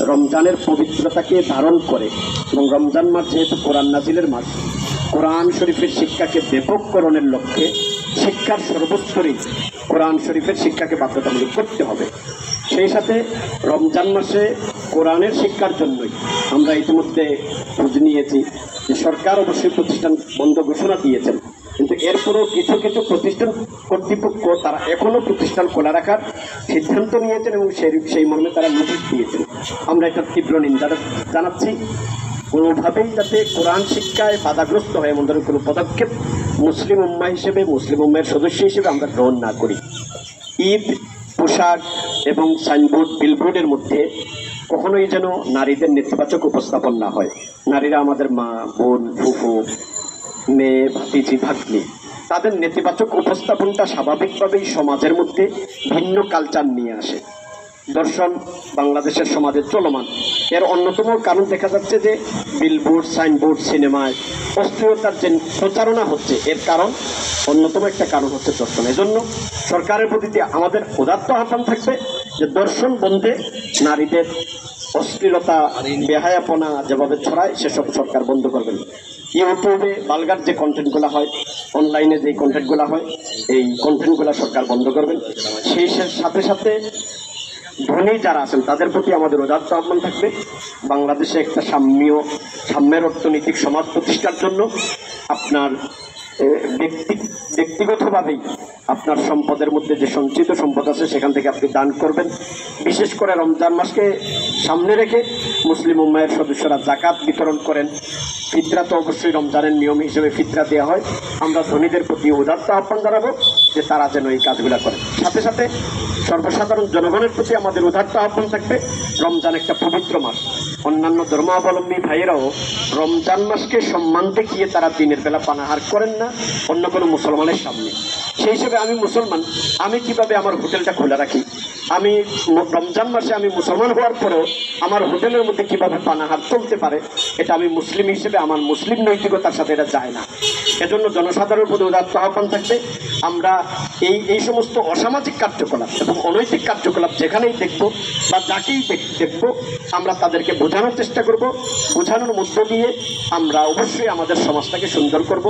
রমজানের পবিত্রতাকে ধারণ করে এবং রমজান মাস যেহেতু কোরআন নাজিলের মাস, কোরআন শরীফের শিক্ষাকে ব্যাপককরণের লক্ষ্যে শিক্ষার সর্বস্তরে কোরআন শরীফের শিক্ষাকে বাধ্যতামূলক করতে হবে। সেই সাথে রমজান মাসে কোরআনের শিক্ষার জন্যই আমরা ইতিমধ্যে খোঁজ নিয়েছি যে সরকার অবশ্যই প্রতিষ্ঠান বন্ধ ঘোষণা দিয়েছেন, কিন্তু এরপরও কিছু কিছু প্রতিষ্ঠান কর্তৃপক্ষ তারা এখনও প্রতিষ্ঠান খোলা রাখার সিদ্ধান্ত নিয়েছেন এবং সেই মর্মে তারা নোটিশ দিয়েছেন। আমরা এটা তীব্র নিন্দা জানাচ্ছি। কোনোভাবেই যাতে কোরআন শিক্ষায় বাধাগ্রস্ত হয় এমন ধরনের কোনো পদক্ষেপ মুসলিম উম্মাহ হিসেবে, মুসলিম উম্মাহের সদস্য হিসেবে আমরা গ্রহণ না করি। ঈদ, পোশাক এবং সাইনবোর্ড, বিলবোর্ডের মধ্যে কখনোই যেন নারীদের নেতিবাচক উপস্থাপন না হয়। নারীরা আমাদের মা, বোন, ফুফু, মেয়ে, ভাতিজি, ভাগ্নি, তাদের নেতিবাচক উপস্থাপনটা স্বাভাবিকভাবেই সমাজের মধ্যে ভিন্ন কালচার নিয়ে আসে। দর্শন বাংলাদেশের সমাজে চলমান, এর অন্যতম কারণ দেখা যাচ্ছে যে বিলবোর্ড, সাইনবোর্ড, সিনেমায় অশ্লীলতার যে প্রচারণা হচ্ছে, এর কারণ অন্যতম একটা কারণ হচ্ছে দর্শন। এজন্য সরকারের প্রতি আমাদের উদাত্ত আহ্বান থাকবে যে দর্শন বন্ধে, নারীদের অশ্লীলতা, বেহায়াপনা যেভাবে ছড়ায় সেসব সরকার বন্ধ করবেন। ইউটিউবে বালগার যে কন্টেন্টগুলো হয়, অনলাইনে যে কন্টেন্টগুলো হয়, এই কন্টেন্টগুলো সরকার বন্ধ করবেন। সেই সাথে সাথে ধনী যারা আছেন তাদের প্রতি আমাদের উদাত্ত আহ্বান থাকবে বাংলাদেশে একটা সাম্যের অর্থনৈতিক সমাজ প্রতিষ্ঠার জন্য আপনার ব্যক্তিগতভাবেই আপনার সম্পদের মধ্যে যে সঞ্চিত সম্পদ আছে সেখান থেকে আপনি দান করবেন। বিশেষ করে রমজান মাসকে সামনে রেখে মুসলিম উম্মাহের সদস্যরা জাকাত বিতরণ করেন। ফিতরা তো অবশ্যই রমজানের নিয়ম হিসেবে ফিতরা দেওয়া হয়। আমরা ধনীদের প্রতি উদাত্ত আহ্বান জানাবো যে তারা যেন এই কাজগুলো করেন। সাথে সাথে সর্বসাধারণ জনগণের প্রতি আমাদের উদাত্ত আহ্বান থাকবে, রমজান একটা পবিত্র মাস। অন্যান্য ধর্মাবলম্বী ভাইয়েরাও রমজান মাসকে সম্মান দেখিয়ে তারা দিনের বেলা পানাহার করেন না অন্য কোনো মুসলমানের সামনে। সেই হিসেবে আমি মুসলমান, আমি কিভাবে আমার হোটেলটা খোলা রাখি? আমি রমজান মাসে আমি মুসলমান হওয়ার পরেও আমার হোটেলের মধ্যে কিভাবে পানাহার চলতে পারে? এটা আমি মুসলিম হিসেবে আমার মুসলিম নৈতিকতার সাথে এটা যায় না। এজন্য জনসাধারণের প্রতি উদাত্ত আহ্বান থাকবে, আমরা এই সমস্ত অসামাজিক কার্যকলাপ এবং অনৈতিক কার্যকলাপ যেখানেই দেখব বা যাকেই দেখব আমরা তাদেরকে বোঝানোর চেষ্টা করব। বোঝানোর মধ্য দিয়ে আমরা অবশ্যই আমাদের সমাজটাকে সুন্দর করব।